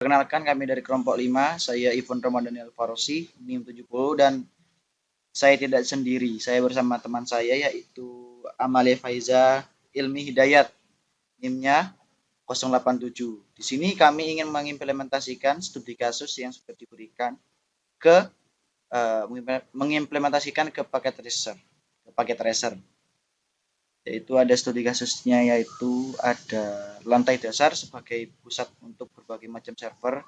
Perkenalkan, kami dari kelompok 5, saya Ivon Ramadhani Alfarosi, NIM 70, dan saya tidak sendiri. Saya bersama teman saya yaitu Amalia Faiza Ilmi Hidayat, NIM-nya 087. Di sini kami ingin mengimplementasikan studi kasus yang sudah diberikan ke mengimplementasikan ke paket tracer. Yaitu ada studi kasusnya, yaitu ada lantai dasar sebagai pusat untuk berbagai macam server.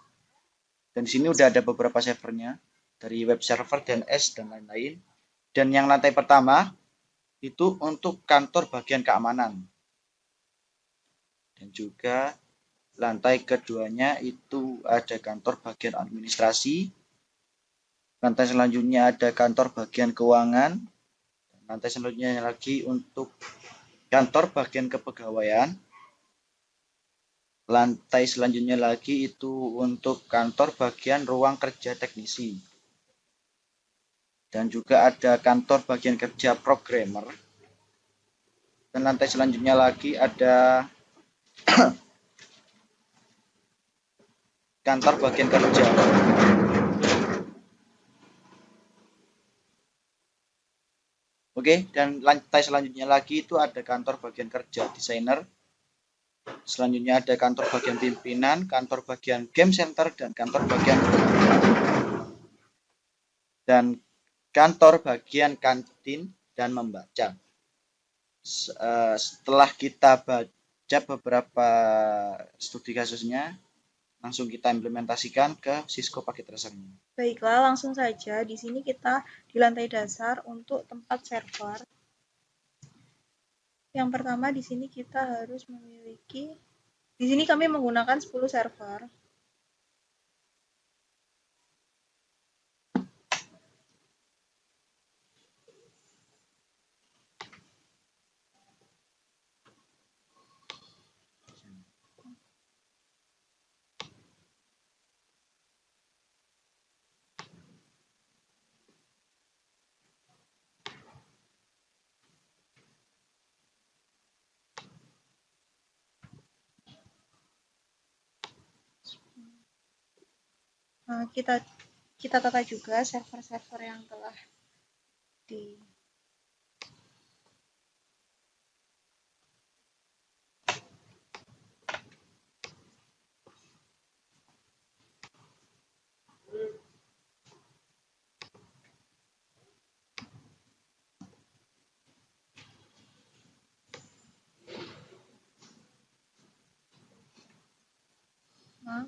Dan di sini udah ada beberapa servernya dari web server, DNS dan lain-lain. Dan yang lantai pertama itu untuk kantor bagian keamanan. Dan juga lantai keduanya itu ada kantor bagian administrasi. Lantai selanjutnya ada kantor bagian keuangan. Lantai selanjutnya lagi untuk kantor bagian kepegawaian. Lantai selanjutnya lagi itu untuk kantor bagian ruang kerja teknisi. Dan juga ada kantor bagian kerja programmer. Dan lantai selanjutnya lagi ada kantor bagian kerja. Oke, dan lantai selanjutnya lagi itu ada kantor bagian kerja desainer. Selanjutnya ada kantor bagian pimpinan, kantor bagian game center, dan kantor bagian kantin dan membaca. Setelah kita baca beberapa studi kasusnya, langsung kita implementasikan ke Cisco Packet Tracer-nya. Baiklah, langsung saja. Di sini kita di lantai dasar untuk tempat server. Yang pertama di sini kita harus memiliki, di sini kami menggunakan 10 server. Nah, kita tata juga server-server yang telah di nah,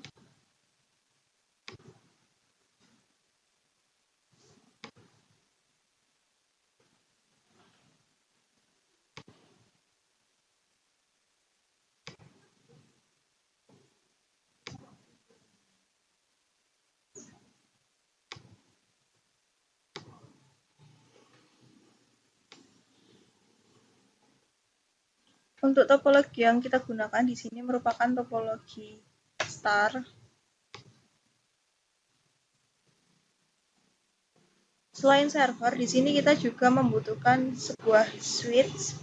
untuk topologi yang kita gunakan di sini merupakan topologi star. Selain server, di sini kita juga membutuhkan sebuah switch.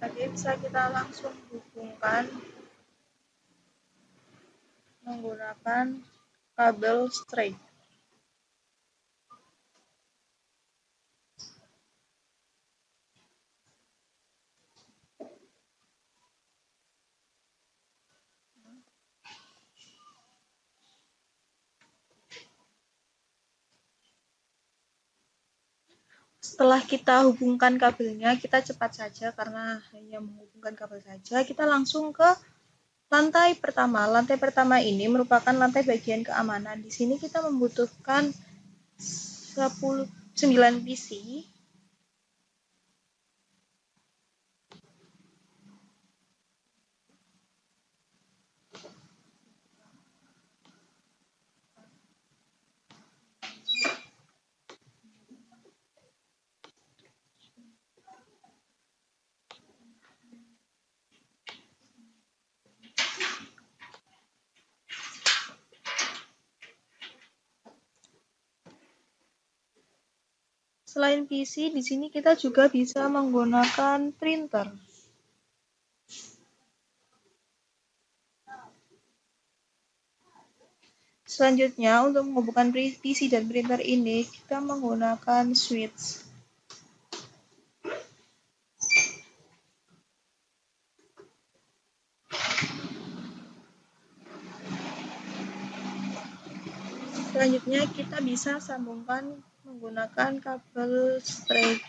Tadi bisa kita langsung hubungkan menggunakan kabel straight. Setelah kita hubungkan kabelnya, kita cepat saja karena hanya menghubungkan kabel saja. Kita langsung ke lantai pertama. Lantai pertama ini merupakan lantai bagian keamanan. Di sini kita membutuhkan 9 PC. Selain PC, di sini kita juga bisa menggunakan printer. Selanjutnya, untuk menghubungkan PC dan printer ini, kita menggunakan switch. Selanjutnya, kita bisa sambungkan menggunakan kabel straight.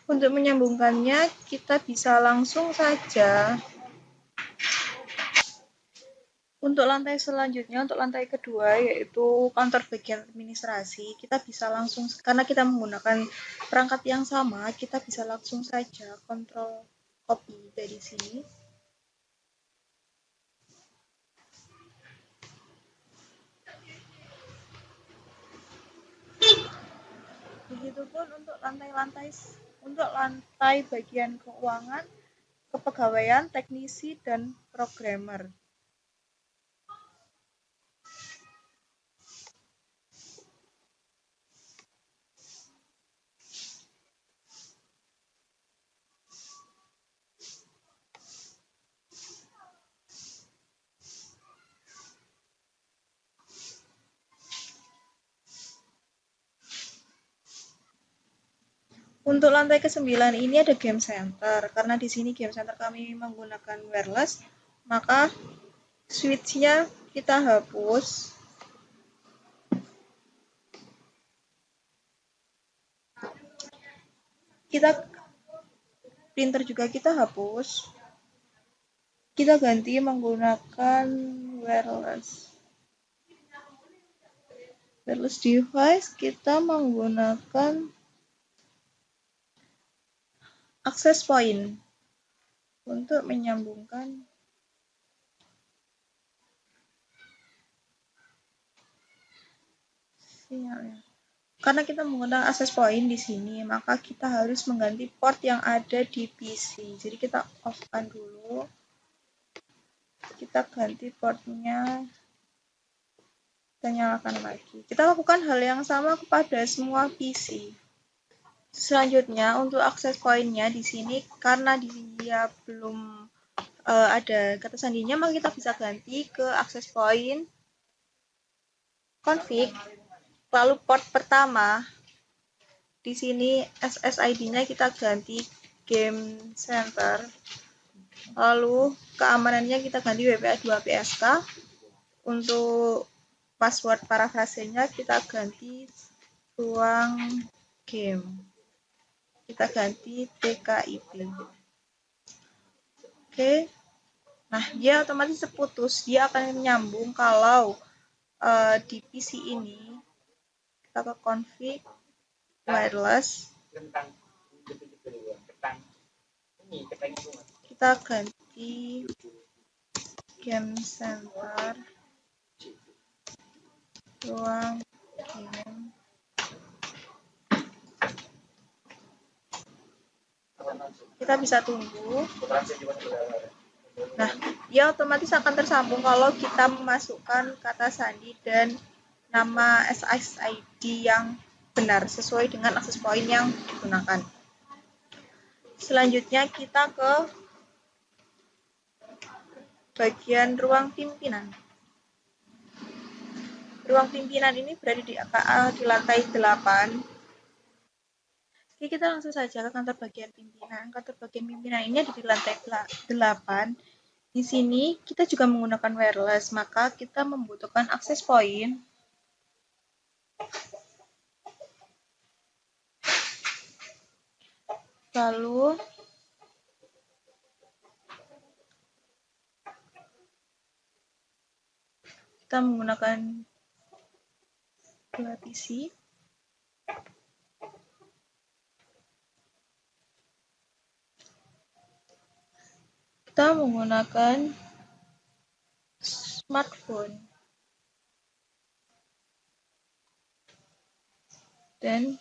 Untuk menyambungkannya, kita bisa langsung saja. Untuk lantai selanjutnya, untuk lantai kedua, yaitu kantor bagian administrasi, kita bisa langsung, karena kita menggunakan perangkat yang sama, kita bisa langsung saja kontrol copy dari sini. Begitupun untuk lantai bagian keuangan, kepegawaian, teknisi, dan programmer. Untuk lantai ke-9 ini ada game center. Karena di sini game center kami menggunakan wireless, maka switch-nya kita hapus. Printer juga kita hapus. Kita ganti menggunakan wireless. Wireless device kita menggunakan access point untuk menyambungkan sinyalnya. Karena kita menggunakan access point di sini, maka kita harus mengganti port yang ada di PC. Jadi kita off-kan dulu. Kita ganti portnya, kita nyalakan lagi. Kita lakukan hal yang sama kepada semua PC. Selanjutnya untuk akses point-nya di sini, karena dia belum ada kata sandinya, maka kita bisa ganti ke akses point config. Lalu port pertama, di sini SSID-nya kita ganti game center. Lalu keamanannya kita ganti WPA2PSK. Untuk password parafrasenya kita ganti ruang game. Kita ganti TKIP. Oke. Nah, dia otomatis terputus. Dia akan menyambung kalau di PC ini kita ke config wireless. Kita ganti game center, ruang game. Kita bisa tunggu. Nah, dia otomatis akan tersambung kalau kita memasukkan kata sandi dan nama SSID yang benar sesuai dengan akses point yang digunakan. Selanjutnya kita ke bagian ruang pimpinan. Ruang pimpinan ini berada di lantai 8. Oke, kita langsung saja ke kantor bagian pimpinan. Kantor bagian pimpinan ini ada di lantai 8. Di sini kita juga menggunakan wireless, maka kita membutuhkan akses point. Lalu kita menggunakan dua PC. Kita menggunakan smartphone dan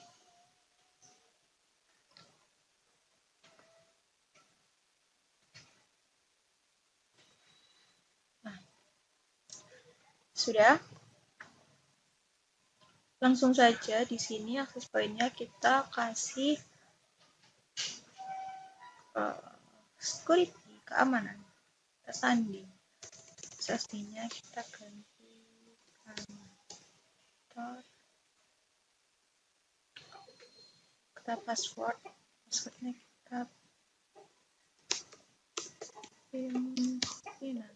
Sudah? Langsung saja di sini akses poinnya kita kasih security, keamanan, kita sandi. Sesnya kita ganti kantor, kita passwordnya kita pimpinan.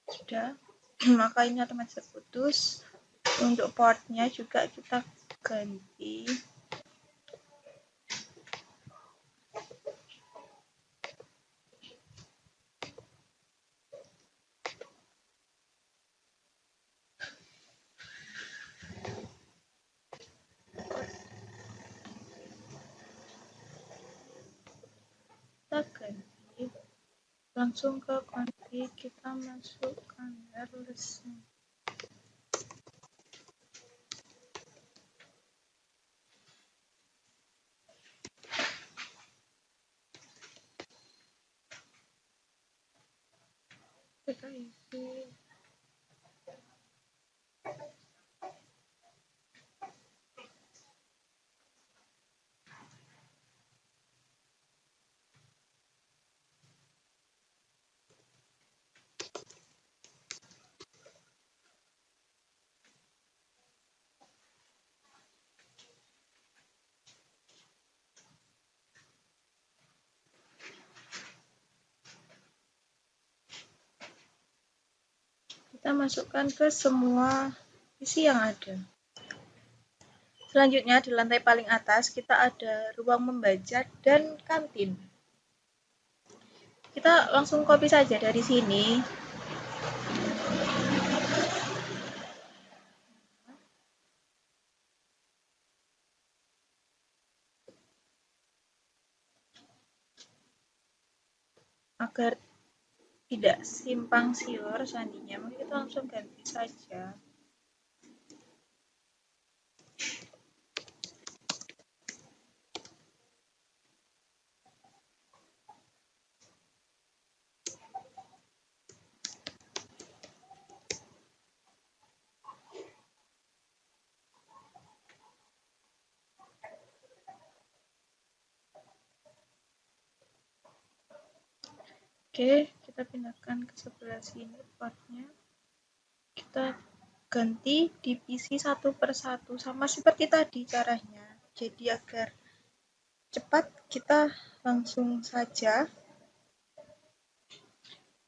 Sudah, maka ini otomatis terputus. Untuk portnya juga kita ganti langsung ke config, kita masukkan wireless. Kita isi kita masukkan ke semua isi yang ada. Selanjutnya di lantai paling atas kita ada ruang membaca dan kantin. Kita langsung copy saja dari sini. Agar tidak simpang siur sandinya, maka kita langsung ganti saja. Oke, kita pindahkan ke sebelah sini portnya. Kita ganti di PC satu persatu sama seperti tadi caranya. Jadi agar cepat kita langsung saja.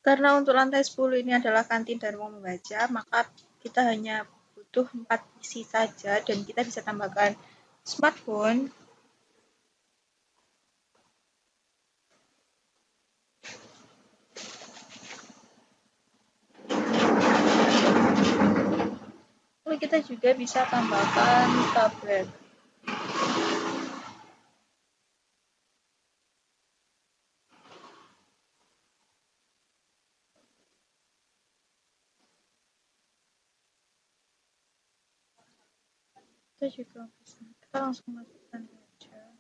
Karena untuk lantai 10 ini adalah kantin dan ruang membaca, maka kita hanya butuh 4 PC saja dan kita bisa tambahkan smartphone. Lalu kita juga bisa tambahkan tablet. Kita juga bisa, kita langsung masukkan saja.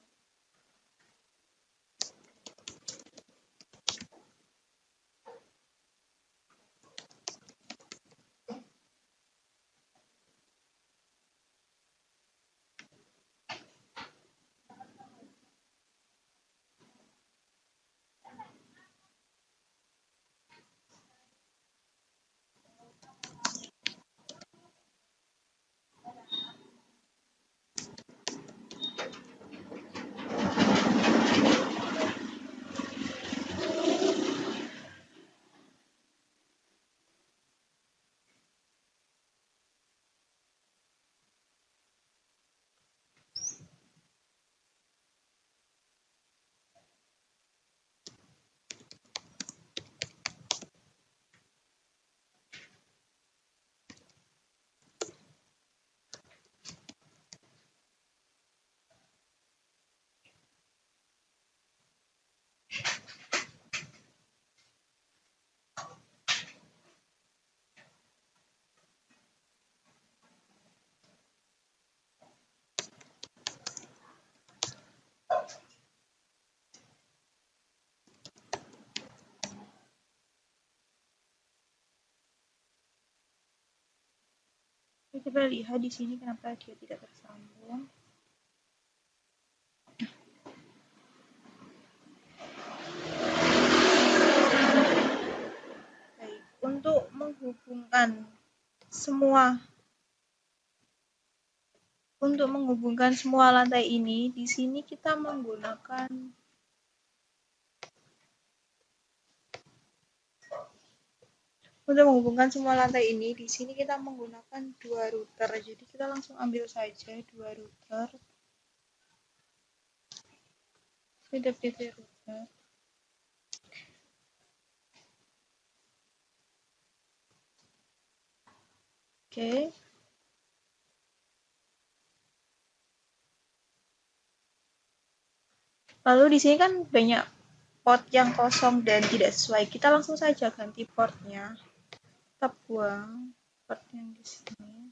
Coba lihat di sini kenapa dia tidak tersambung. Baik, untuk menghubungkan semua lantai ini, di sini kita menggunakan dua router. Jadi kita langsung ambil saja dua router. PWT router. Oke. Lalu di sini kan banyak port yang kosong dan tidak sesuai. Kita langsung saja ganti portnya. Kita buang port yang di sini.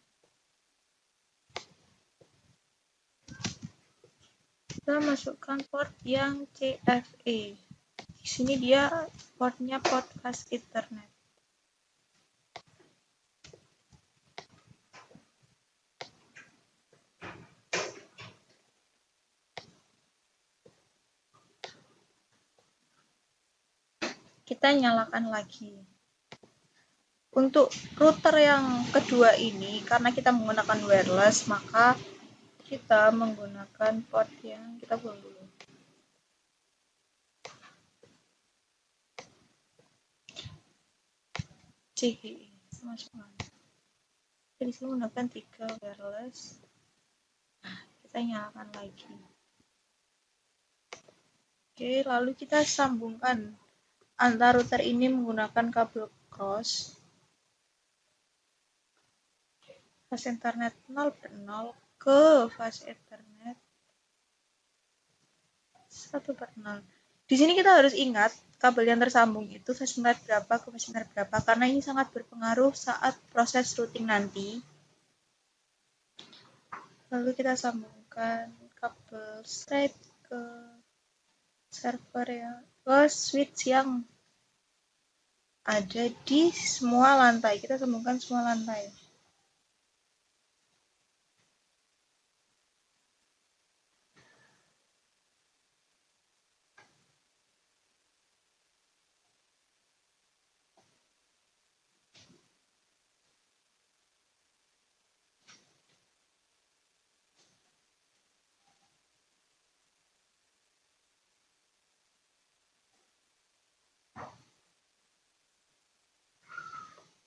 Kita masukkan port yang CFE. Di sini dia portnya port fast Ethernet. Kita nyalakan lagi. Untuk router yang kedua ini, karena kita menggunakan wireless, maka kita menggunakan port yang kita buang dulu. CGE masukkan. Jadi sini menggunakan 3 wireless. Kita nyalakan lagi. Oke, lalu kita sambungkan antar router ini menggunakan kabel cross. Fast Ethernet 0/0 ke Fast Ethernet 1/0. Di sini kita harus ingat kabel yang tersambung itu fast Ethernet berapa ke fast Ethernet berapa, karena ini sangat berpengaruh saat proses routing nanti. Lalu kita sambungkan kabel straight ke server ya, ke switch yang ada di semua lantai. Kita sambungkan semua lantai.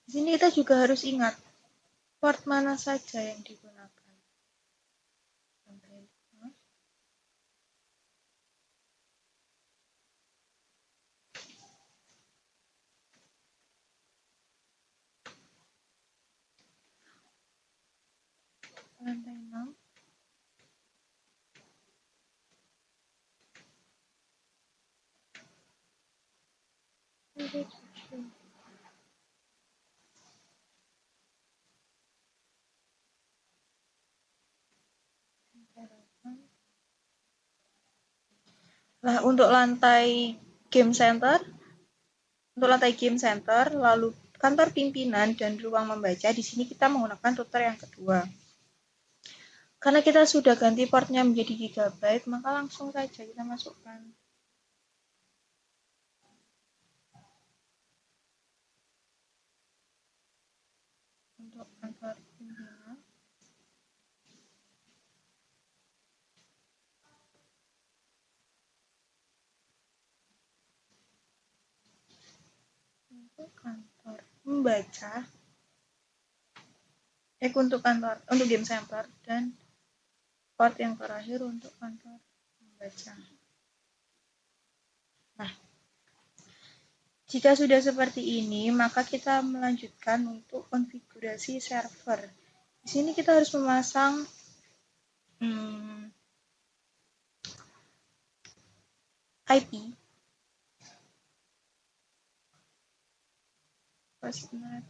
Di sini kita juga harus ingat port mana saja yang digunakan. Lantai 6. Nah, untuk lantai game center, lalu kantor pimpinan dan ruang membaca, di sini kita menggunakan router yang kedua. Karena kita sudah ganti portnya menjadi gigabyte, maka langsung saja kita masukkan. Untuk kantor pimpinan. Untuk kantor membaca. Untuk game center dan port yang terakhir untuk kantor membaca. Nah, jika sudah seperti ini, maka kita melanjutkan untuk konfigurasi server. Di sini kita harus memasang IP. Di sini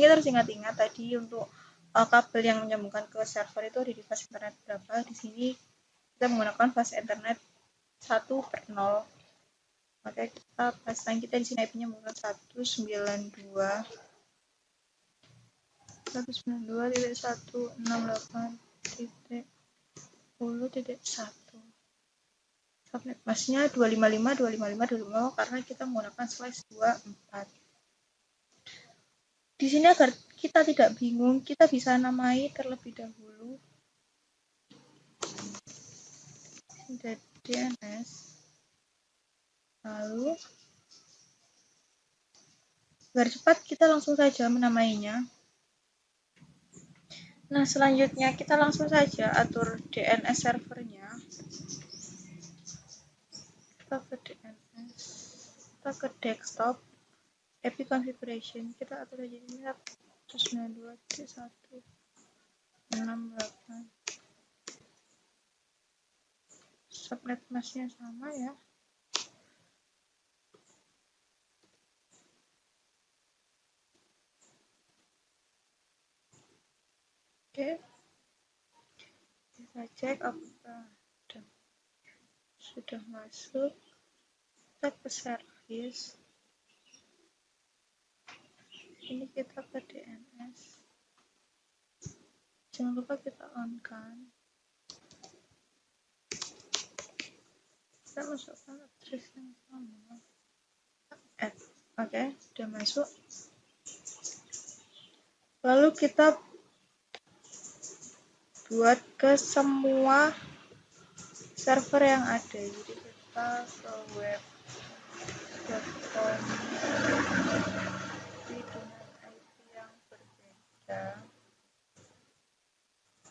kita harus ingat-ingat tadi untuk kabel yang menyambungkan ke server itu ada di fast Ethernet berapa. Di sini kita menggunakan fast Ethernet 1/0. Maka kita pasang, kita di sini IP-nya menggunakan 192. 192.168.10.1. Subnet masknya 255, 255, 255 karena kita menggunakan slice 24. Di sini agar kita tidak bingung, kita bisa namai terlebih dahulu DNS. Lalu agar cepat kita langsung saja menamainya. Nah, selanjutnya kita langsung saja atur DNS servernya. Kita ke DNS, kita ke desktop, API configuration, kita atur aja ini 192.168. Subnet masknya sama ya. Oke, kita cek apakah sudah masuk. Kita ke service, ini kita ke DNS, jangan lupa kita on kan, kita masukkan address yang sama, add. Oke, sudah masuk. Lalu kita buat ke semua server yang ada, jadi kita ke web.com dengan IP yang berbeda,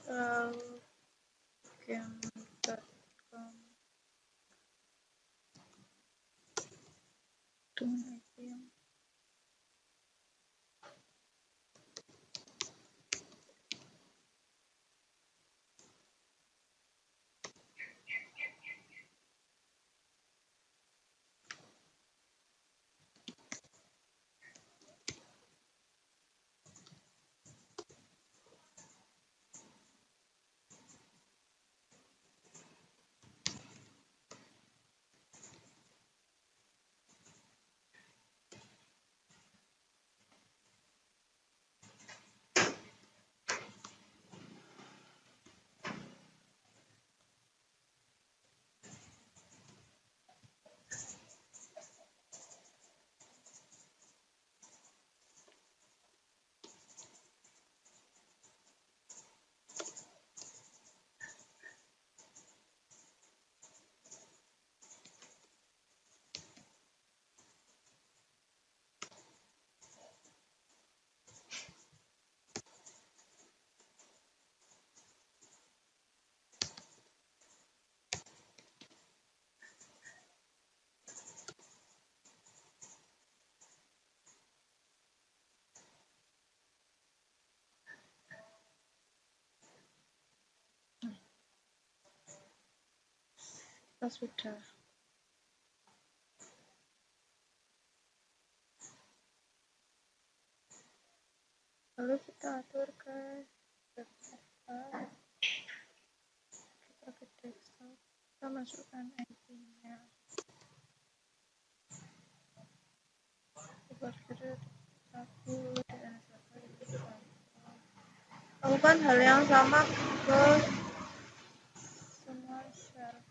lalu game.com dengan IP yang kita sudah. Lalu kita atur ke server, kita ke desktop, kita masukkan IP-nya. Lakukan hal yang sama ke semua server.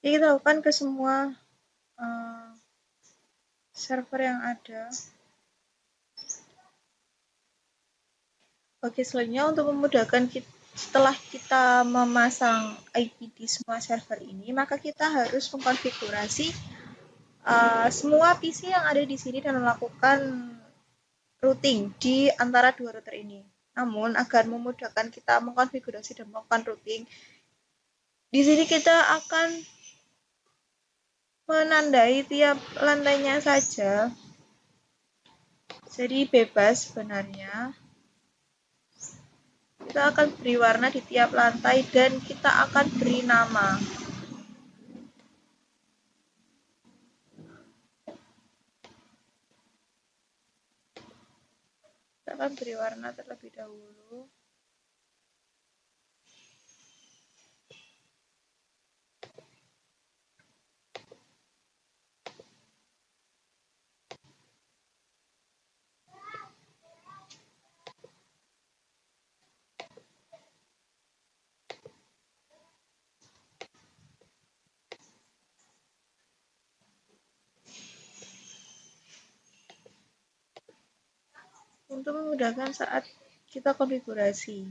Jadi kita lakukan ke semua server yang ada. Oke, selanjutnya untuk memudahkan setelah kita memasang IP di semua server ini, maka kita harus mengkonfigurasi semua PC yang ada di sini dan melakukan routing di antara dua router ini. Namun, agar memudahkan kita mengkonfigurasi dan melakukan routing, di sini kita akan menandai tiap lantainya saja. Jadi bebas sebenarnya. Kita akan beri warna di tiap lantai dan kita akan beri nama. Kita akan beri warna terlebih dahulu. Untuk memudahkan saat kita konfigurasi.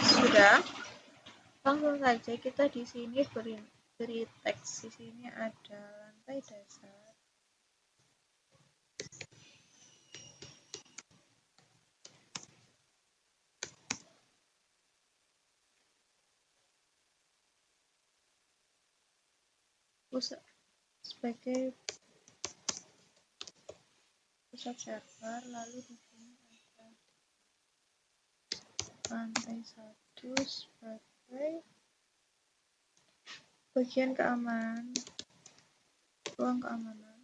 Sudah, langsung saja kita di sini beri teks. Di sini ada lantai dasar. Sebagai pusat server, lalu di sini ada lantai 1 sebagai bagian keamanan, ruang keamanan.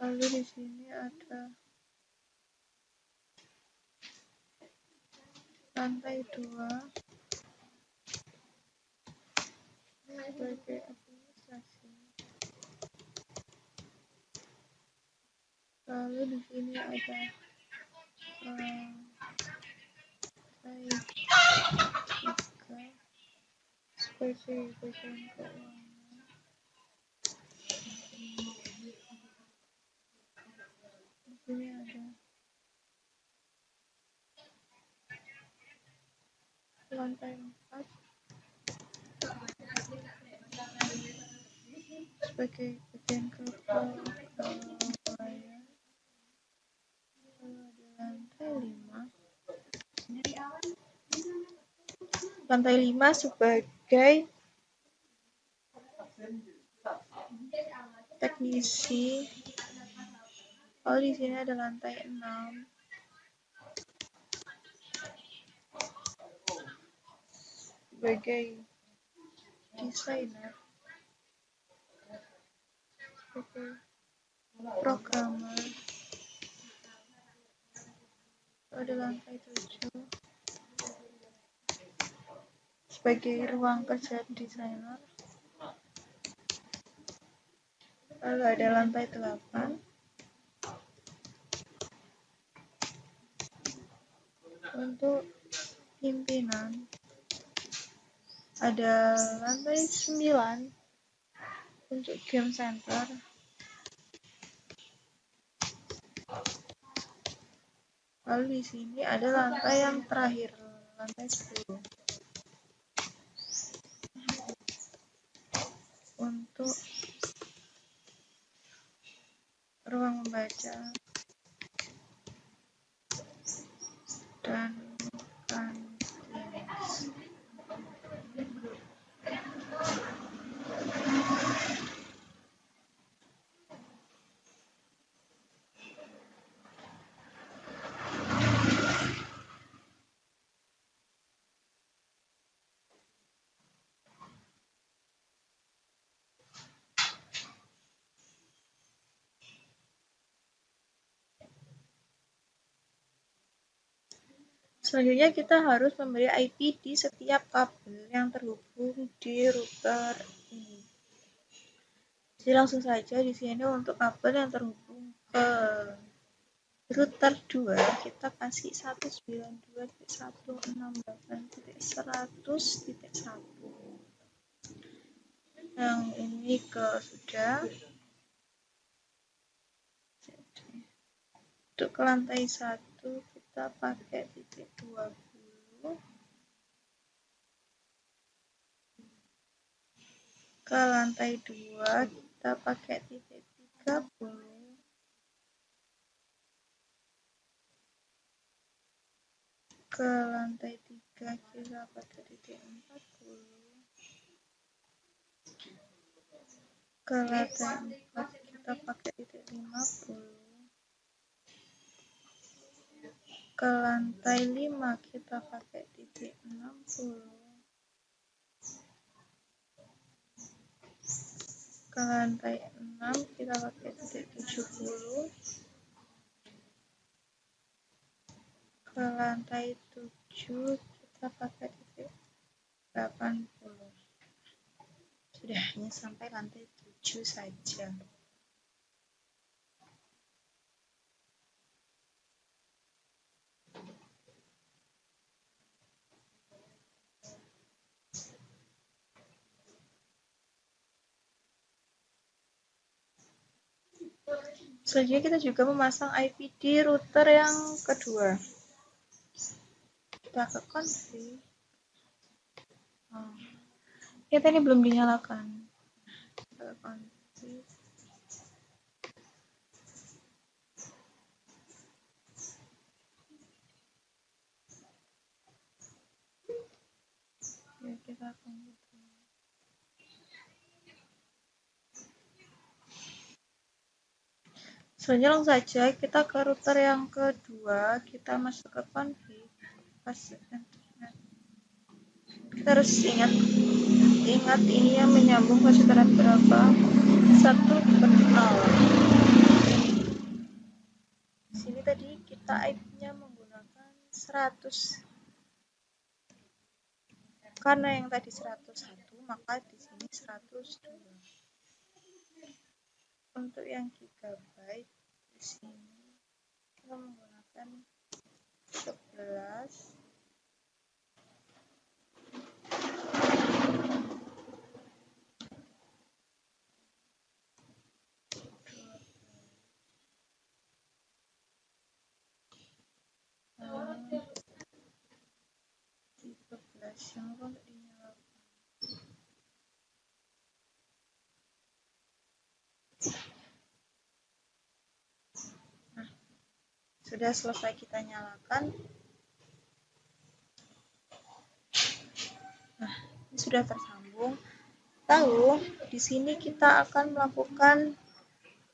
Lalu di sini ada lantai 2 sebagai administrasi. Lalu di sini ada lantai 3 sebagai bagian keuangan. Di sini ada lantai 4 sebagai bagian kepegawaian. Lalu ada lantai 5. Lantai 5 sebagai teknisi. Lalu di sini ada lantai 6 sebagai desainer, sebagai programmer. Ada lantai 7 sebagai ruang kerja desainer. Lalu ada lantai 8 untuk pimpinan. Ada lantai 9 untuk game center. Lalu di sini ada lantai yang terakhir, lantai 10. ruang membaca, dan kantin. Selanjutnya kita harus memberi IP di setiap kabel yang terhubung di router ini. Jadi langsung saja di sini untuk kabel yang terhubung ke router 2 kita kasih 192.168.100.1. Yang ini ke sudah. Untuk ke lantai 1 kita pakai titik 20. Ke lantai 2 kita pakai titik 30. Ke lantai 3 kita pakai titik 40. Ke lantai 4 kita pakai titik 50. Ke lantai 5 kita pakai titik 60. Ke lantai 6 kita pakai titik 70. Ke lantai 7 kita pakai titik 80. Sudah, hanya sampai lantai 7 saja. Selanjutnya kita juga memasang IP di router yang kedua. Kita ke config. Kita ini belum dinyalakan. Kita ke config. Ya, kita akan selanjutnya langsung saja kita ke router yang kedua, kita masuk ke config, pasang internet. Kita harus ingat ini yang menyambung ke internet berapa? 1/0. Di sini tadi kita IP-nya menggunakan 100. Karena yang tadi 101, maka di sini 102. Untuk yang gigabyte di sini kita menggunakan 11. Yang kok dinyalakan. Nah, sudah selesai kita nyalakan. Nah, ini sudah tersambung. Tahu, di sini kita akan melakukan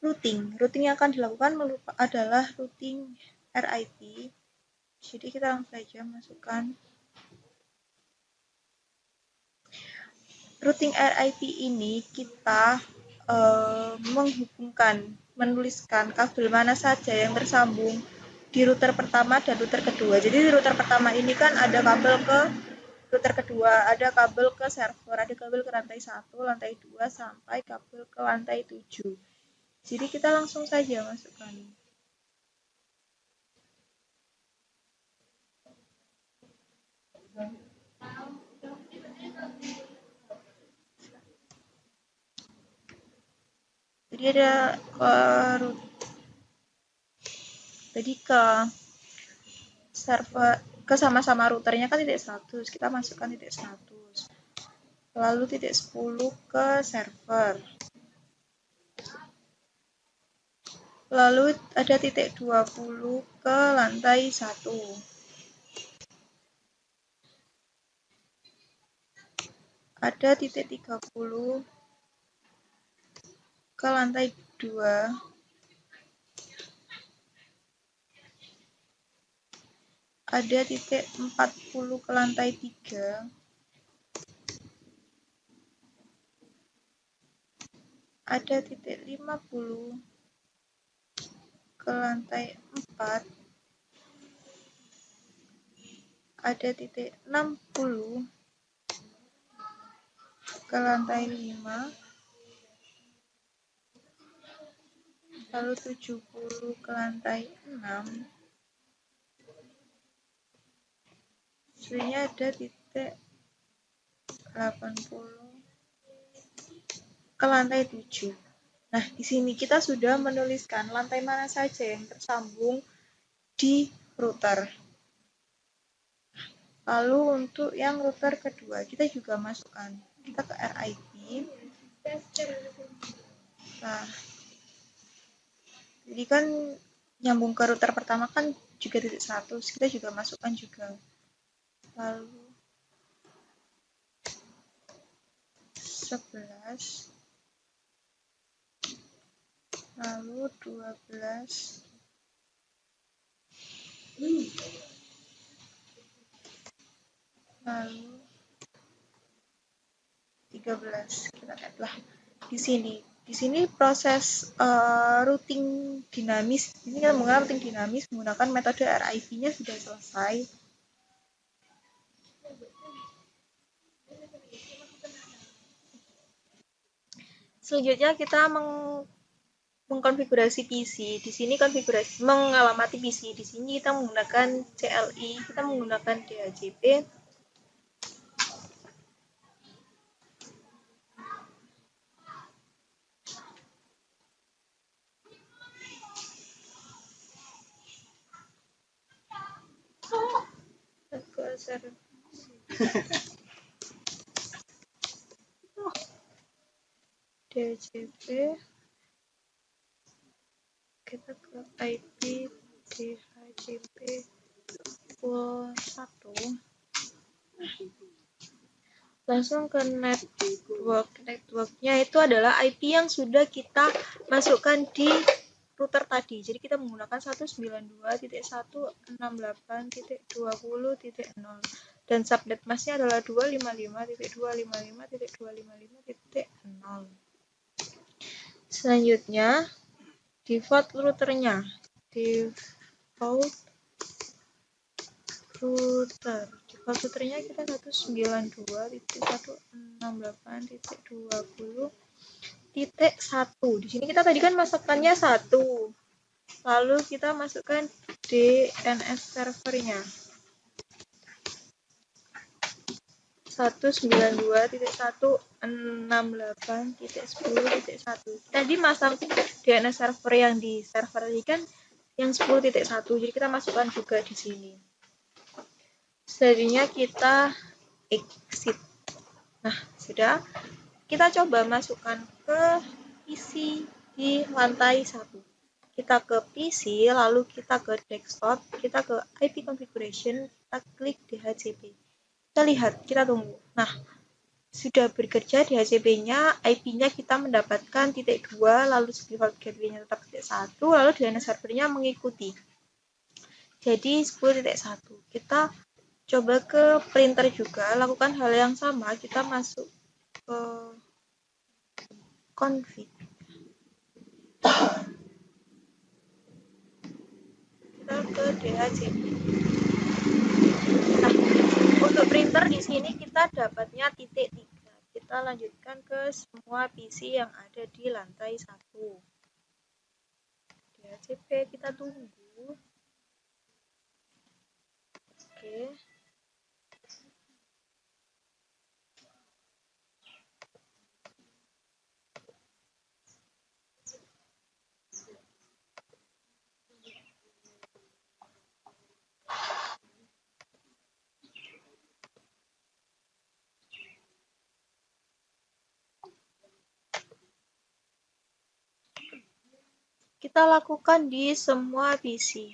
routing. Routing yang akan dilakukan adalah routing RIP. Jadi kita langsung saja masukkan routing RIP ini. Kita menuliskan kabel mana saja yang tersambung di router pertama dan router kedua. Jadi di router pertama ini kan ada kabel ke router kedua, ada kabel ke server, ada kabel ke lantai 1, lantai 2, sampai kabel ke lantai 7. Jadi kita langsung saja masukkan. Jadi ada ke server, ke sama-sama routernya kan titik 100, kita masukkan titik 100. Lalu titik 10 ke server. Lalu ada titik 20 ke lantai 1. Ada titik 30 ke lantai 2. Ada titik 40 ke lantai 3. Ada titik 50 ke lantai 4. Ada titik 60 ke lantai 5. Lalu 70 ke lantai 6. Selanjutnya ada titik 80 ke lantai 7. Nah, di sini kita sudah menuliskan lantai mana saja yang tersambung di router. Lalu untuk yang router kedua, kita juga masukkan. Kita ke RIP. Nah, jadi kan nyambung ke router pertama kan juga titik 1, kita juga masukkan juga. Lalu 11, lalu 12, lalu 13. Kita lihat lah di sini. Di sini proses routing dinamis. Ini kita menggunakan routing dinamis menggunakan metode RIP-nya sudah selesai. Selanjutnya kita mengkonfigurasi PC. Di sini konfigurasi mengalamati PC. Di sini kita menggunakan CLI, kita menggunakan DHCP. DHCP, kita ke IP DHCP 1, langsung ke network. Networknya itu adalah IP yang sudah kita masukkan di router tadi. Jadi kita menggunakan 192.168.20.0 dan subnet masknya adalah 255.255.255.0. Selanjutnya default routernya. Default routernya kita 192.168.20.1. Di sini kita tadi kan masukkannya 1. Lalu kita masukkan DNS servernya 192.168.10.1. Tadi masang DNS server yang di server ini kan yang 10.1, jadi kita masukkan juga di sini. Selanjutnya kita exit. Nah, sudah. Kita coba masukkan ke PC di lantai 1. Kita ke PC, lalu kita ke desktop, kita ke IP configuration, kita klik DHCP. Kita lihat, kita tunggu. Nah, sudah bekerja DHCP-nya, IP-nya kita mendapatkan titik 2, lalu default gateway-nya tetap titik 1, lalu DNS servernya mengikuti. Jadi 10.1. Kita coba ke printer juga, lakukan hal yang sama, kita masuk ke config. Kita ke DHCP. Nah, untuk printer di sini kita dapatnya titik 3. Kita lanjutkan ke semua PC yang ada di lantai 1. DHCP kita tunggu. Oke. Kita lakukan di semua PC.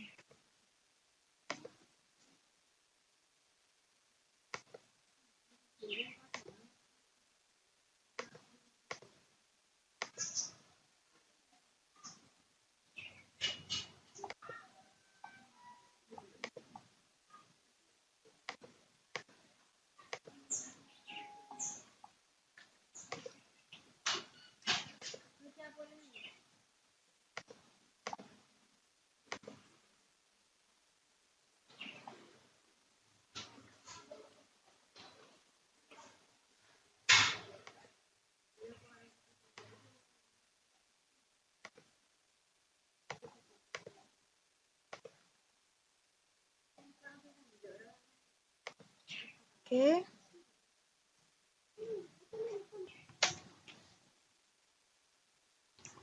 Oke.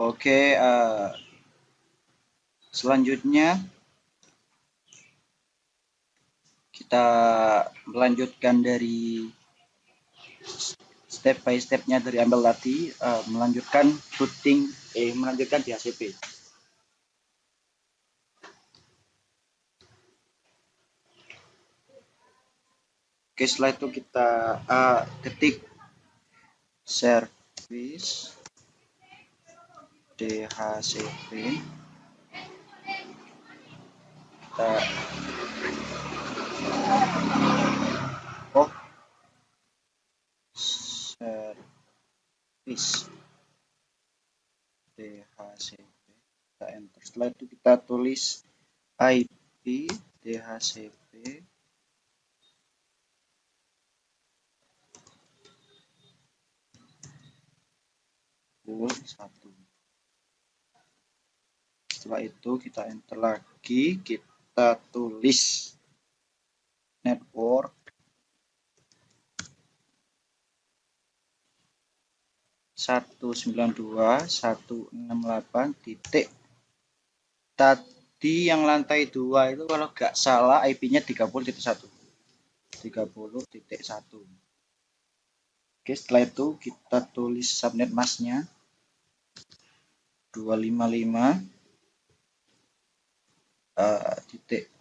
Oke, selanjutnya kita melanjutkan dari step by stepnya dari ambil tadi, melanjutkan melanjutkan di HCP. Oke, setelah itu kita ketik service DHCP. Kita service DHCP. Kita enter. Setelah itu kita tulis IP DHCP. Satu. Setelah itu kita enter lagi, kita tulis network 192.168 titik. Tadi yang lantai 2 itu kalau nggak salah IP-nya 30.1. 30.1. Oke, setelah itu kita tulis subnet masknya 255 titik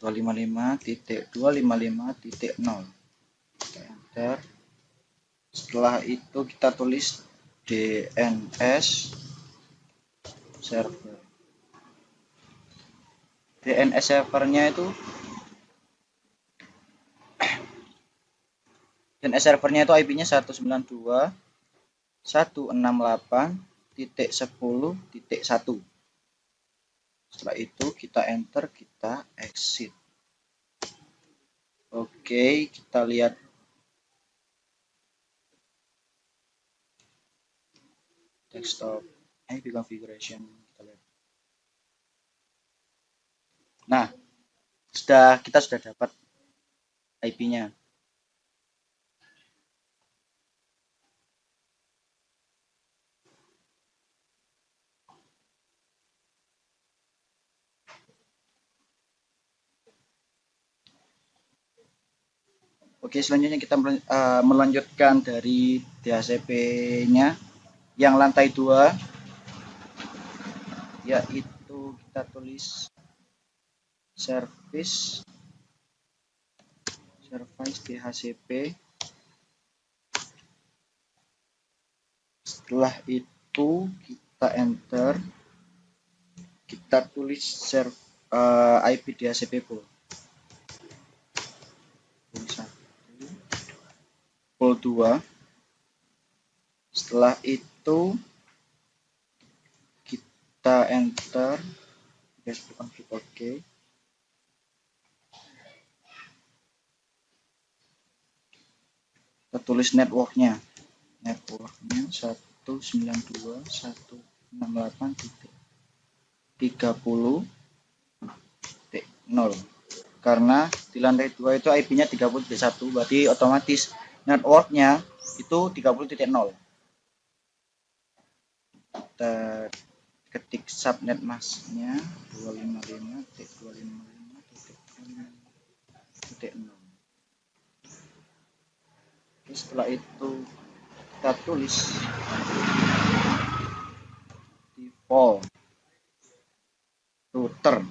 255.255.0. Kita enter. Setelah itu kita tulis DNS server. DNS servernya itu IP-nya 192.168.10.1. Setelah itu kita enter, kita exit. Oke, kita lihat desktop IP configuration. Kita lihat. Nah, kita sudah dapat IP-nya. Oke, selanjutnya kita melanjutkan dari DHCP-nya yang lantai 2, yaitu kita tulis service DHCP. Setelah itu kita enter, kita tulis IP DHCP pool 2. Setelah itu kita enter, oke. Kita tulis networknya 192.168.30.0. karena di lantai 2 itu IP-nya 30.1, berarti otomatis networknya itu 30.0. Kita ketik subnet masknya 255.255.0. Setelah itu kita tulis default router.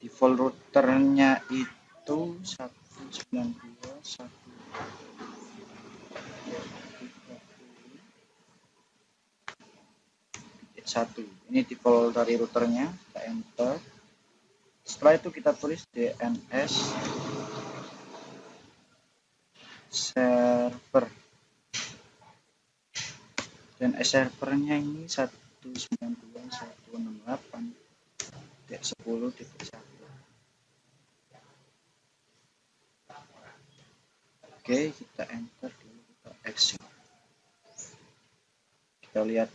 Default routernya itu 192.1.1. Ini default dari routernya, kita enter. Setelah itu kita tulis DNS server. DNS servernya ini 192.168.10.1. Oke, kita enter dulu, kita exit. Kita lihat.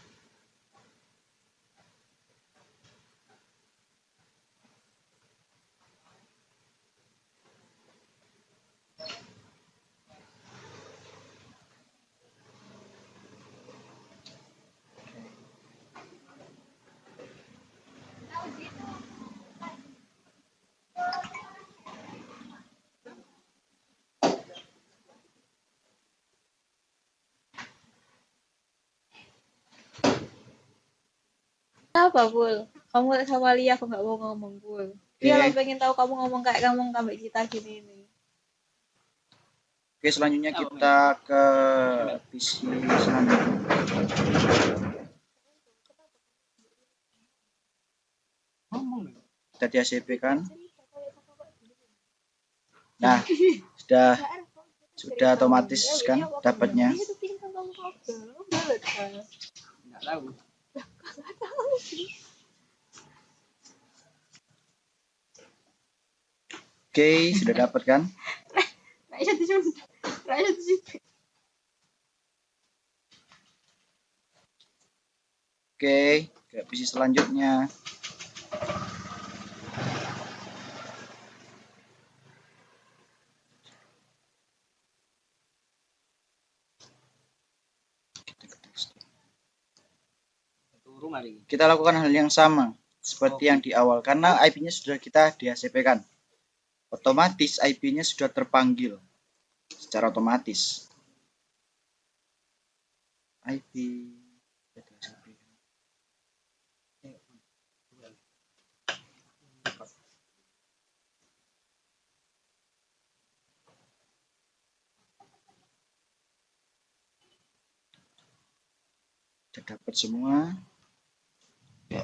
Apa, Bul? Kamu sama Lia aku nggak mau ngomong, Bul. Dia lo pengen tahu kamu ngomong kayak kamu sampai kita gini nih. Oke, selanjutnya kita ke PC selanjutnya. Kita di ACP kan? Nah, sudah otomatis kan dapatnya. Oke, sudah dapat kan? Oke, ke PC selanjutnya. Kita lakukan hal yang sama seperti yang di awal, karena IP-nya sudah kita DHCP-kan. Otomatis IP-nya sudah terpanggil secara otomatis. IP sudah dapat semua. Ya.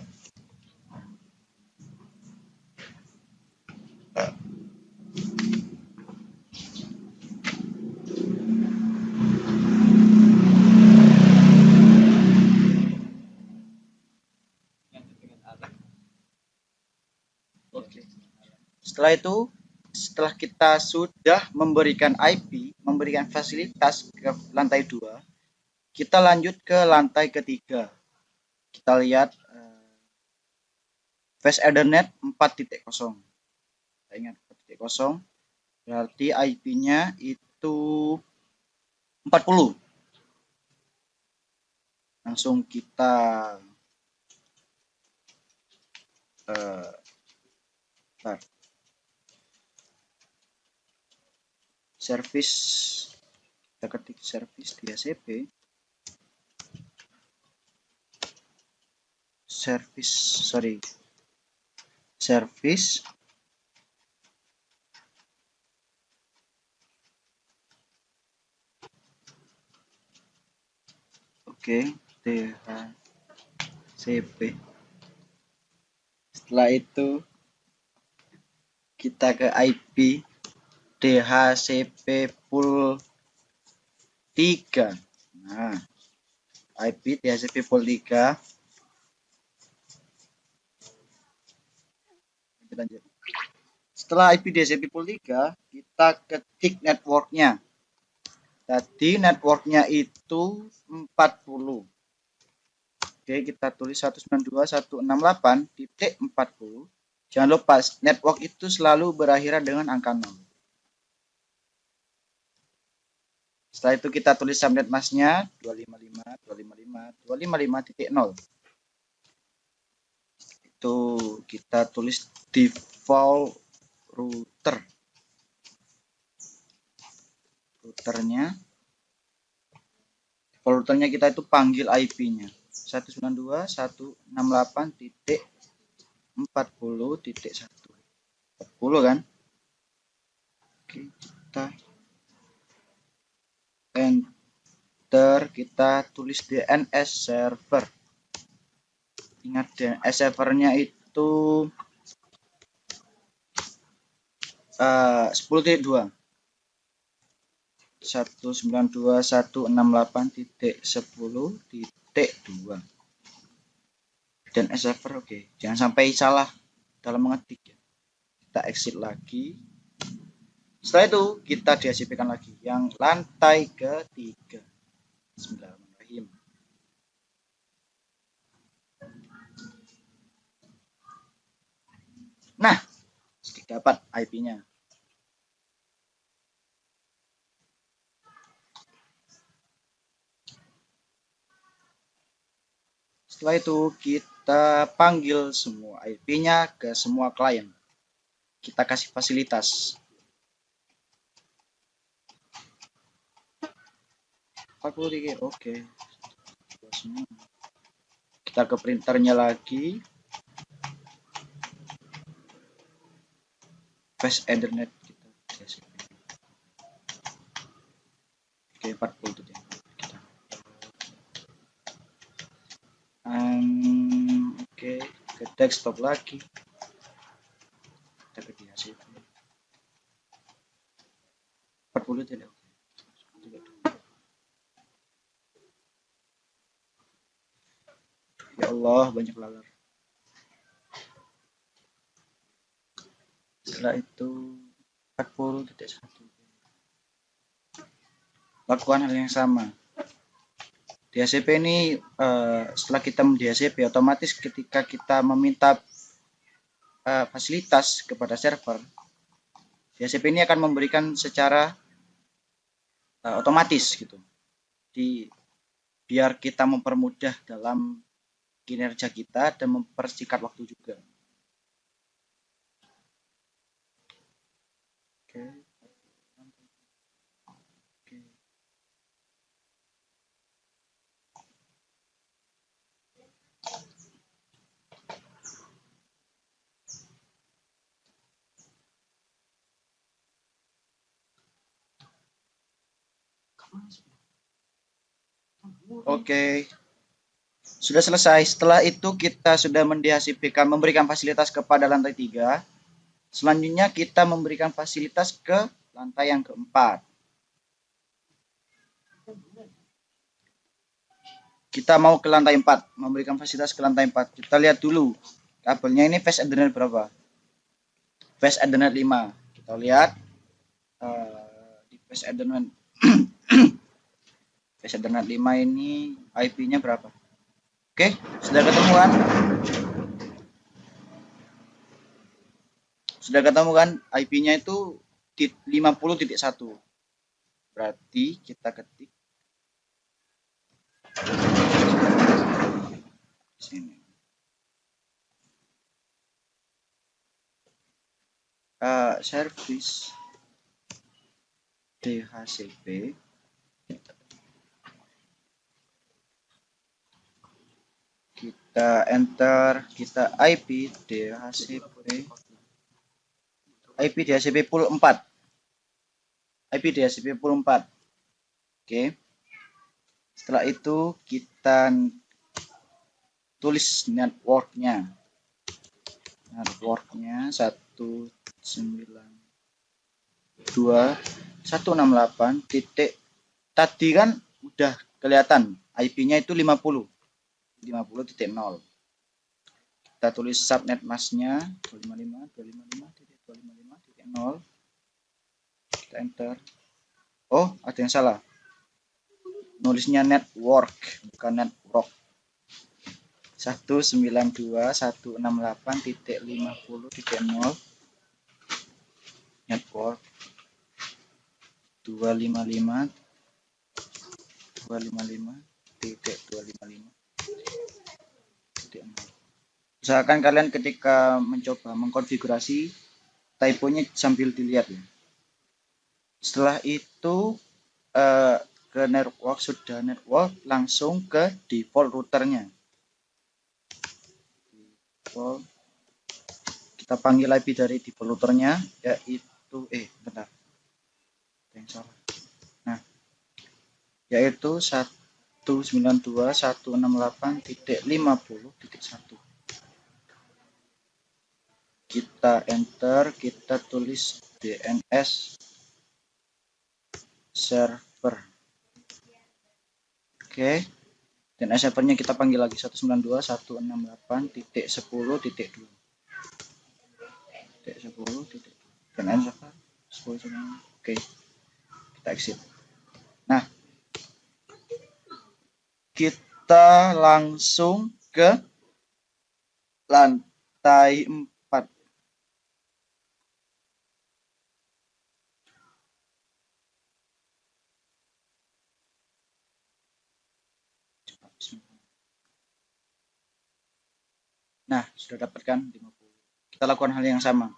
Oke. Setelah itu, setelah kita sudah memberikan IP, memberikan fasilitas ke lantai 2, kita lanjut ke lantai ketiga. Kita lihat Fast Ethernet 4.0. Kita ingat 4.0 berarti IP-nya itu 40. Langsung kita service, kita ketik service di ACP, service oke, DHCP. Setelah itu kita ke IP DHCP pool 3. Nah, IP DHCP pool 3. Lanjut. Setelah IP DHCP pool 3, kita ketik networknya. Tadi networknya itu 40. Oke, kita tulis 192.168.40. Jangan lupa network itu selalu berakhiran dengan angka 0. Setelah itu kita tulis subnet masknya 255.255.255.0. Itu kita tulis default routernya kita itu panggil IP-nya. 192.168.40.1 40 kan. Oke, kita enter, kita tulis DNS server. Ingat DNS servernya itu 10.2 192.168.10.2 DNS server. Oke, jangan sampai salah dalam mengetik ya. Kita exit lagi. Setelah itu kita DHCP-kan lagi yang lantai ketiga. Bismillahirrahmanirrahim. Nah, sudah dapat IP-nya. Setelah itu kita panggil semua IP-nya ke semua klien. Kita kasih fasilitas. 43, oke. Kita ke printernya lagi. Fast Ethernet kita. Oke, 40 itu ya. Oke, ke desktop lagi. Kita ke DHCP. 40 tidak. Ya Allah, banyak lalar. Setelah itu 40.1. Lakukan hal yang sama. DHCP ini setelah kita DHCP, otomatis ketika kita meminta fasilitas kepada server, DHCP ini akan memberikan secara otomatis gitu. Biar kita mempermudah dalam kinerja kita dan mempersingkat waktu juga. Oke. Oke. Sudah selesai. Setelah itu kita sudah mendHCP-kan, memberikan fasilitas kepada lantai 3. Selanjutnya kita memberikan fasilitas ke lantai yang keempat. Kita mau ke lantai 4, memberikan fasilitas ke lantai 4. Kita lihat dulu kabelnya ini Fast Ethernet berapa. Fast Ethernet 5. Kita lihat di Fast Ethernet Fast Ethernet 5 ini IP-nya berapa. Oke, sudah ketemu kan? Sudah ketemu kan? IP-nya itu 50.1. Berarti kita ketik sini. Service DHCP kita enter, kita IP DHCP pool 4. IP DHCP pool 4. Oke. Setelah itu kita tulis networknya. Networknya 192.168 titik. Tadi kan udah kelihatan IP-nya itu 50.0. Kita tulis subnet masknya 255.255.255.0. Kita enter. Oh, ada yang salah. Nulisnya network, bukan network. 192.168.50.0 network 255.255.0. Usahakan kalian ketika mencoba mengkonfigurasi typonya sambil dilihat ya. Setelah itu ke network, sudah network langsung ke default routernya. Default. Kita panggil IP dari default routernya yaitu bentar. Yang salah. Nah, yaitu 192.168.50.1. Kita enter, kita tulis DNS server. Oke. DNS servernya kita panggil lagi 192.168.10.2. DNS server 10. Oke. Kita exit. Nah, kita langsung ke lantai 4. Nah, sudah dapatkan 50. Kita lakukan hal yang sama.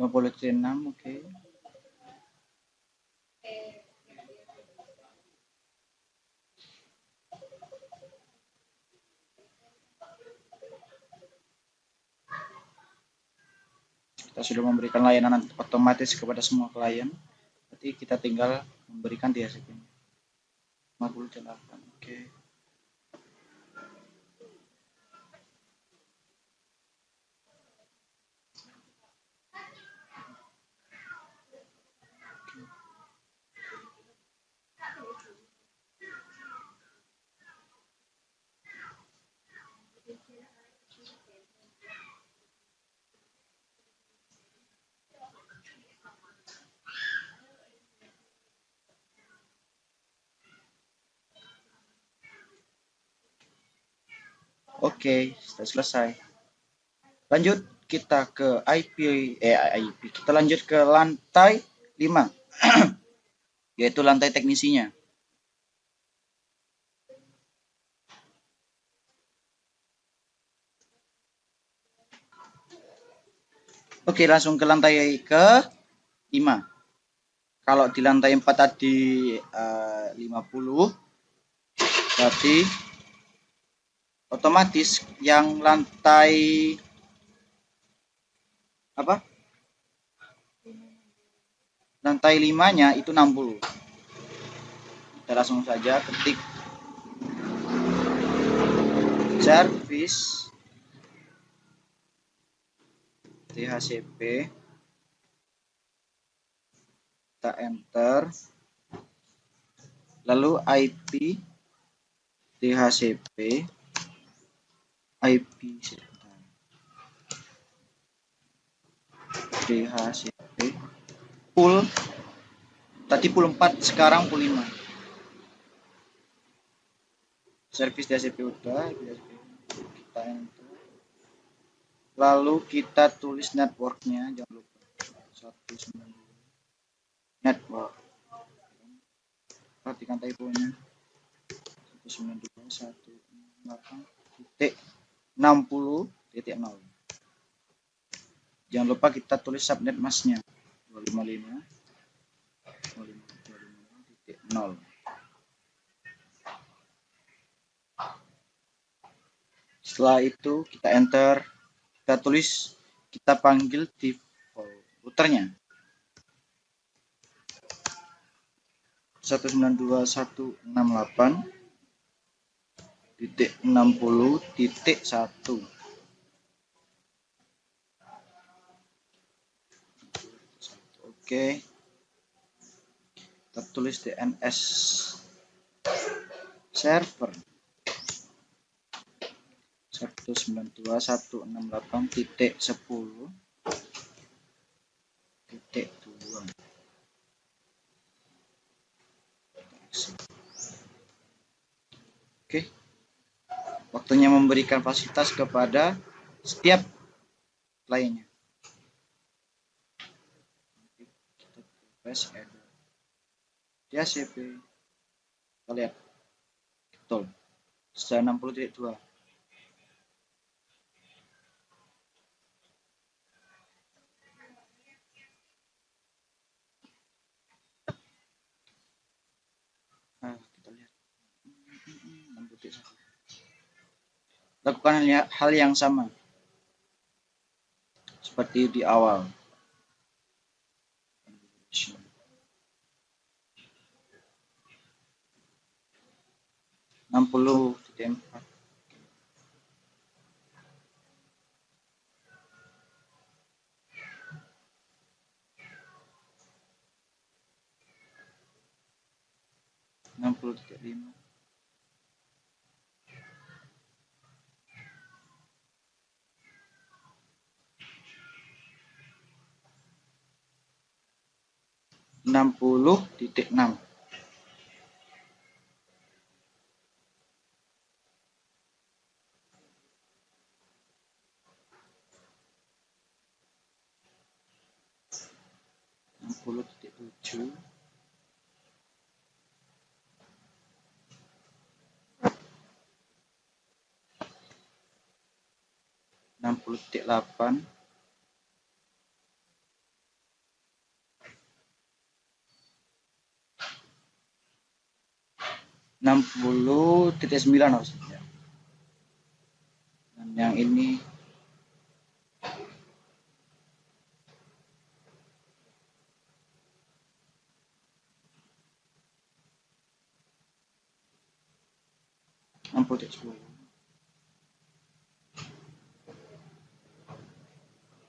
Boleh 6, oke. Kita sudah memberikan layanan otomatis kepada semua klien. Berarti kita tinggal memberikan DHCP. 58, oke. Oke, sudah selesai. Lanjut kita ke IP. Kita lanjut ke lantai 5. Yaitu lantai teknisinya. Oke, langsung ke lantai ke 5. Kalau di lantai 4 tadi 50, berarti otomatis yang lantai lantai 5-nya itu 60. Kita langsung saja ketik service DHCP, kita enter, lalu IP DHCP, DHCP pool, tadi pool 4, sekarang pool 5. Service DHCP udah, kita enter, lalu kita tulis networknya, jangan lupa 192 network. Perhatikan typo-nya 192.168.60.0. Jangan lupa kita tulis subnet masnya 255.255.0. Setelah itu kita enter, kita tulis, kita panggil default routernya 192.168.60.1. Oke, kita tulis DNS server 192.168.10.2. Oke, waktunya memberikan fasilitas kepada setiap kliennya. Kita press enter DHCP, kita lihat betul sudah 60.2. Nah, kita lihat 6.1. Lakukan hal yang sama seperti di awal. 60.4. Enam puluh titik lima. 60.6. Puluh titik 7. 60.8. 60.9 harusnya. Dan yang ini 60.10.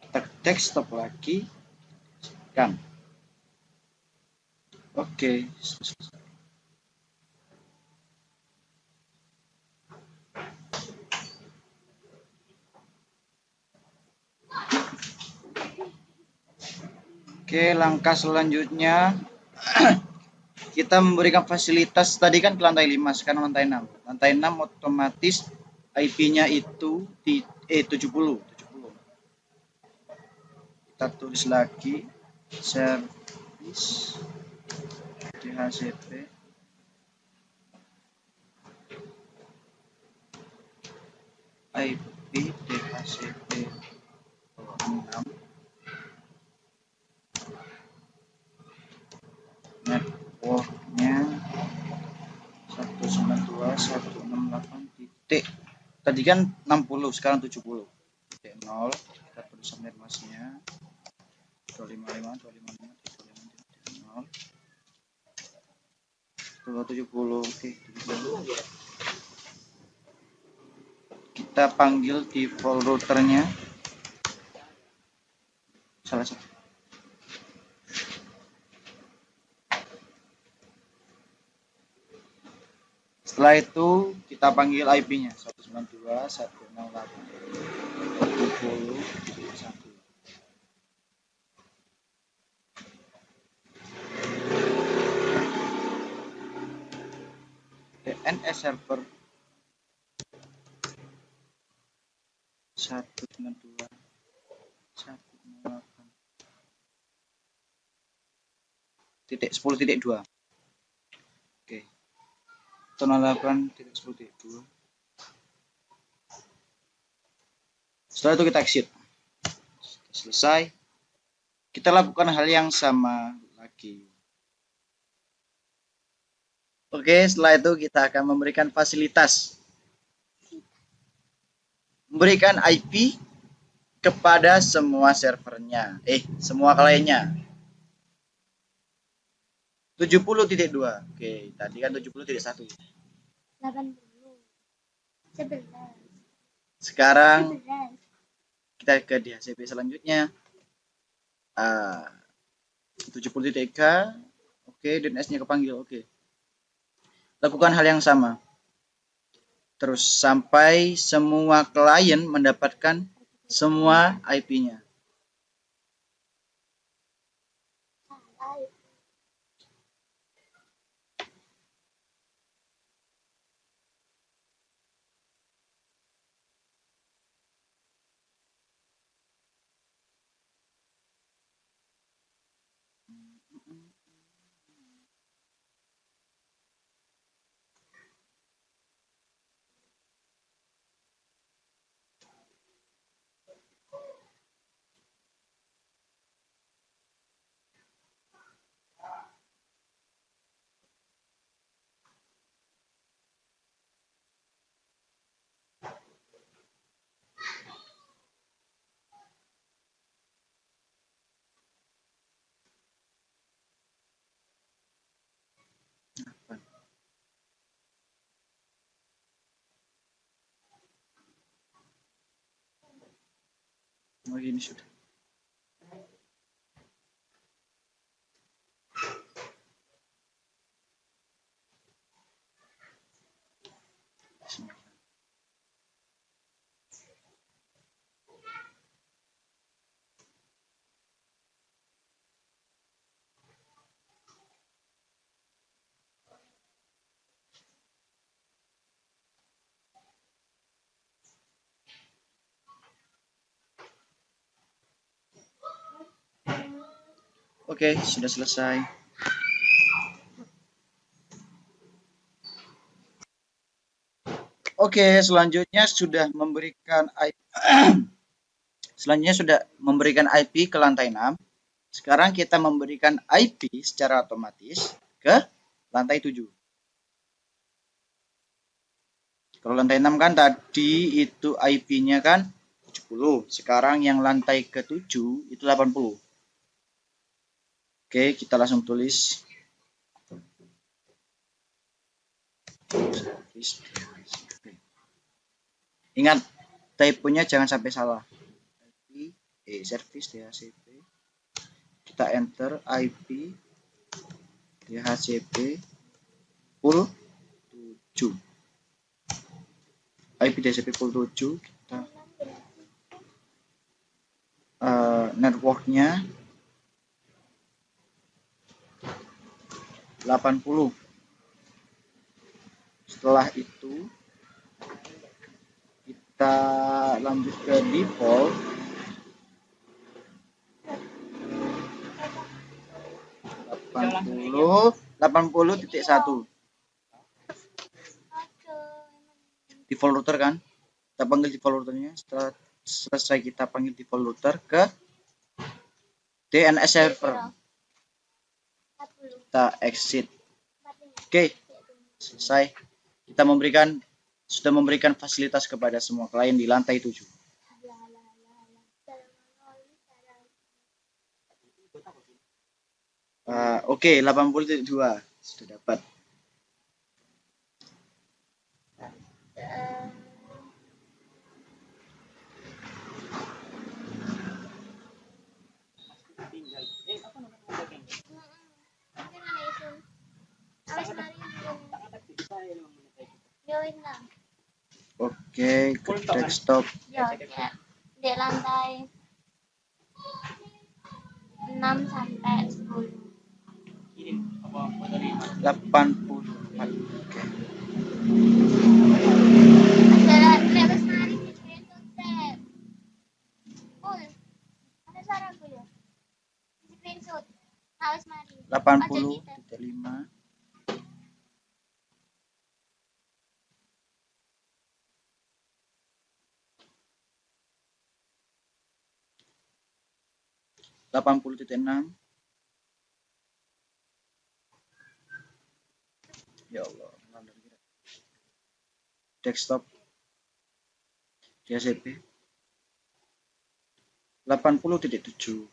Kita desktop lagi kan. Oke, selesai. Oke, langkah selanjutnya kita memberikan fasilitas. Tadi kan ke lantai 5, sekarang lantai 6. Lantai 6 otomatis IP-nya itu di 70. Kita tulis lagi service DHCP IP DHCP 6 networknya 192.168 titik. Tadi kan 60, sekarang 70. Titik 0. Kita tulis subnet masnya 255.255.255.0 270. Oke, 70. Kita panggil default routernya salah satu. Setelah itu kita panggil IP-nya 192.168.20.1. DNS server 192.168.10.2. Oke. 108.10.2. Setelah itu kita exit. Selesai. Kita lakukan hal yang sama lagi. Oke, setelah itu kita akan memberikan fasilitas. Memberikan IP kepada semua servernya. Semua kliennya. 70.2. Oke, tadi kan 70.1. 80. 11. Sekarang kita ke DHCP selanjutnya. 70.3. Oke, dan S-nya kepanggil. Oke. Lakukan hal yang sama. Terus sampai semua klien mendapatkan semua IP-nya. Oh, ini sudah. Oke, sudah selesai. Oke, selanjutnya sudah memberikan IP. Selanjutnya sudah memberikan IP ke lantai 6. Sekarang kita memberikan IP secara otomatis ke lantai 7. Kalau lantai 6 kan tadi itu IP-nya kan 70. Sekarang yang lantai ke-7 itu 80. Oke, kita langsung tulis. Ingat, typo-nya jangan sampai salah. Service DHCP. Kita enter IP DHCP full 7. IP DHCP full 7 kita networknya 80. Setelah itu kita lanjut ke default. 80.1 default router kan, kita panggil default routernya. Setelah selesai kita panggil default router ke DNS server, kita exit. Oke, selesai. Kita sudah memberikan fasilitas kepada semua klien di lantai 7. Oke, 80.2 sudah dapat. Oke, ke desktop. Di lantai 6 sampai 10. 84. Oke. Ada saranku ya. Screenshot. Harus mari. 80.5. Ya Allah, desktop DHCP 80.7.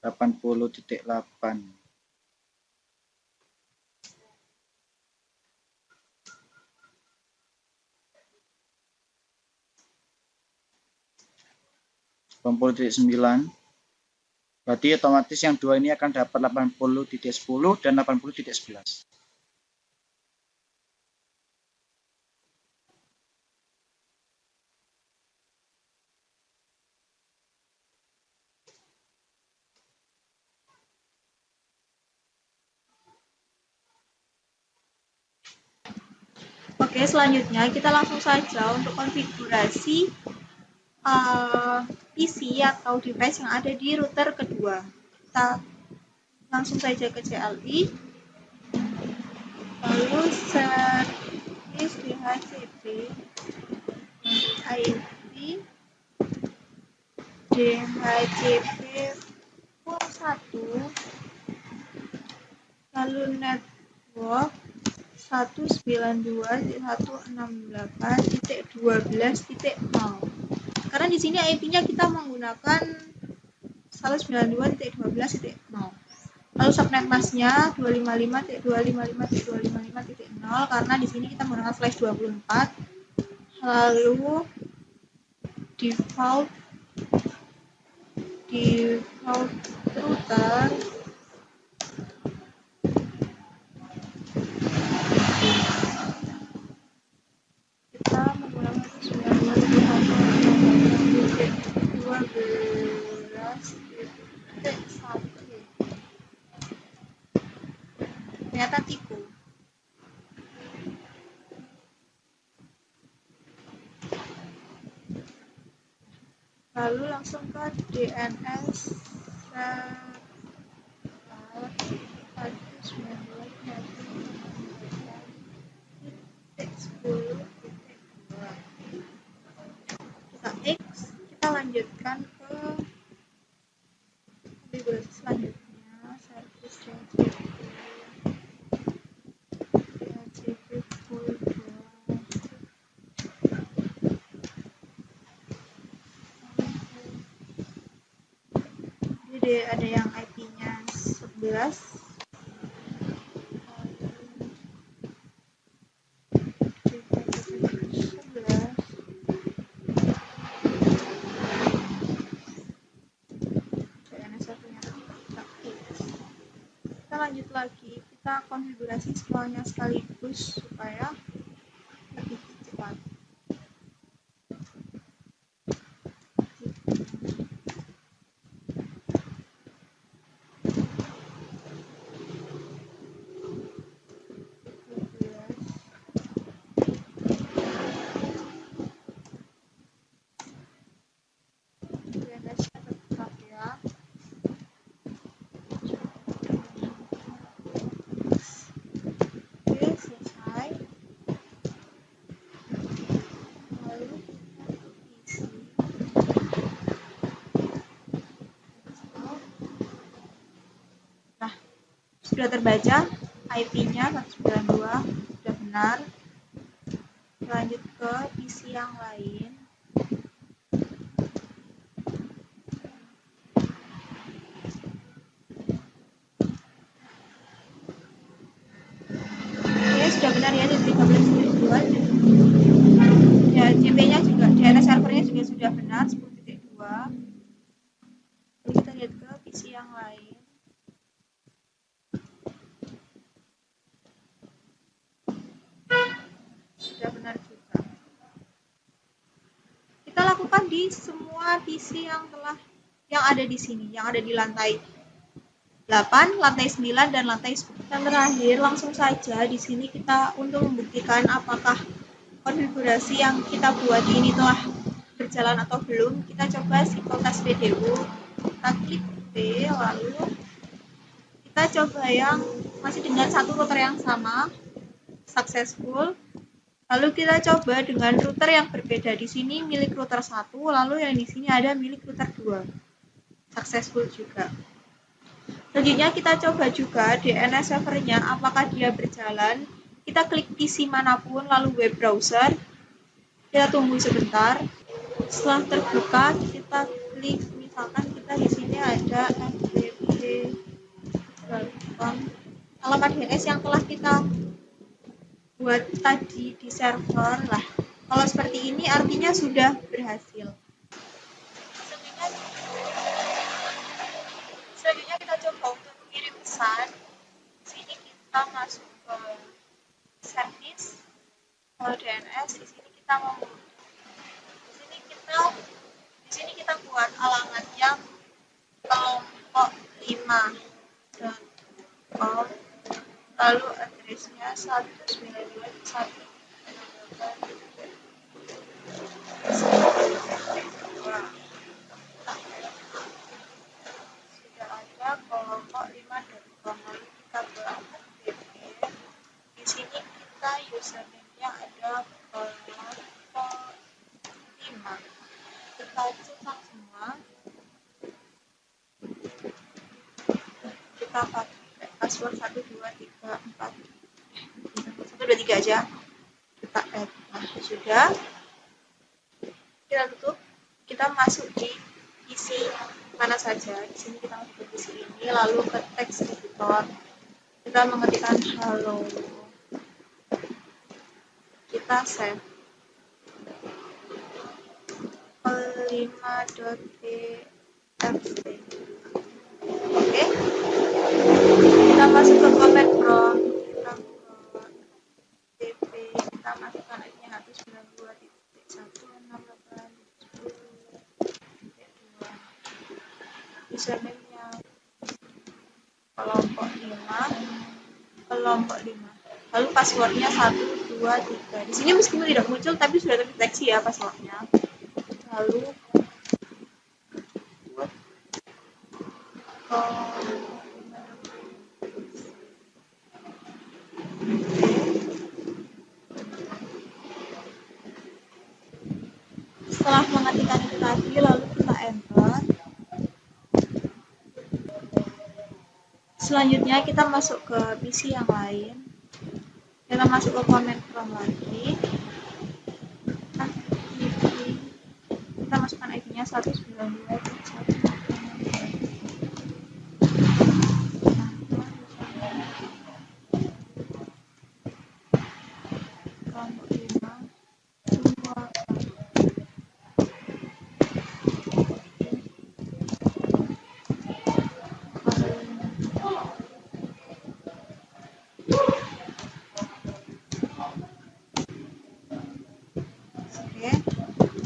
Delapan puluh titik 8. 80.9. Berarti otomatis yang dua ini akan dapat 80.10 dan 80.11. Oke, selanjutnya kita langsung saja untuk konfigurasi PC atau device yang ada di router kedua. Kita langsung saja ke CLI, lalu service DHCP IP DHCP port 1, lalu network 192.168.12.0. Karena di sini IP-nya kita menggunakan 192.12.0. Lalu subnet masknya 255.255.255.0 karena di sini kita menggunakan slash 24. Lalu default router kita menggunakan 12.12.1. Ternyata tipu. Lalu langsung ke DNS server 192.10.2. Kita X, kita lanjutkan ke konfigurasi selanjutnya, service DHCP full 2. Jadi ada yang IP-nya 11. Kita lanjut lagi, kita konfigurasi semuanya sekaligus supaya lebih cepat. DNS-nya tetap ya. Oke, selesai. Lalu kita isi. Nah, sudah terbaca IP-nya 192, sudah benar. Lanjut ke PC yang lain. Sudah benar ya, di 13.2. Ya, JP-nya juga, DNS servernya juga sudah benar 10.2. Lalu kita lihat ke PC yang lain. Sudah benar juga. Kita lakukan di semua PC yang ada di sini, yang ada di lantai 8, lantai 9, dan lantai 10. Dan terakhir, langsung saja di sini kita untuk membuktikan apakah konfigurasi yang kita buat ini telah berjalan atau belum. Kita coba simple test PDU. Kita klik B, lalu kita coba yang masih dengan satu router yang sama, successful. Lalu kita coba dengan router yang berbeda. Di sini milik router 1, lalu yang di sini ada milik router 2. Successful juga. Selanjutnya kita coba juga DNS servernya apakah dia berjalan. Kita klik PC manapun lalu web browser. Kita tunggu sebentar. Setelah terbuka kita klik, misalkan kita di sini ada fdp.com, alamat DNS yang telah kita buat tadi di server lah. Kalau seperti ini artinya sudah berhasil. Selanjutnya kita di sini kita buat alamatnya kelompok 5 dan lalu addressnya 192.1 sudah ada kelompok 5.com, lalu kita buat DP. Di sini kita username-nya ada kelompok 5. Kita cetak semua. Kita pakai password 1 2 3 4 1 2 3 aja. Kita add. Nah, sudah. Kita tutup. Kita masuk di isi mana saja. Di sini kita masuk ke isi ini, lalu ke text editor. Kita mengetikkan hello. Kita save. 5.txt. Oke. Kita masuk ke comment prompt. Kita buka TP. Kita masukkan ID-nya 192.168.10.2. Username-nya kelompok 5. Lalu passwordnya 1 2 3. Di sini meskipun tidak muncul tapi sudah terdeteksi ya passwordnya. Lalu buat setelah mengetikkan itu tadi, lalu kita enter. Selanjutnya kita masuk ke PC yang lain. Kita masuk ke comment prompt lagi. Kita masukkan ID-nya 192.1.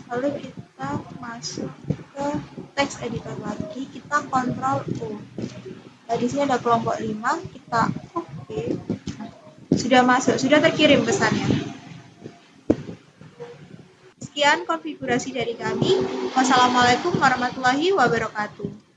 Lalu kita masuk ke text editor lagi, kita Ctrl O. Nah, di sini ada kelompok 5, kita oke. Sudah masuk, sudah terkirim pesannya. Sekian konfigurasi dari kami. Wassalamualaikum warahmatullahi wabarakatuh.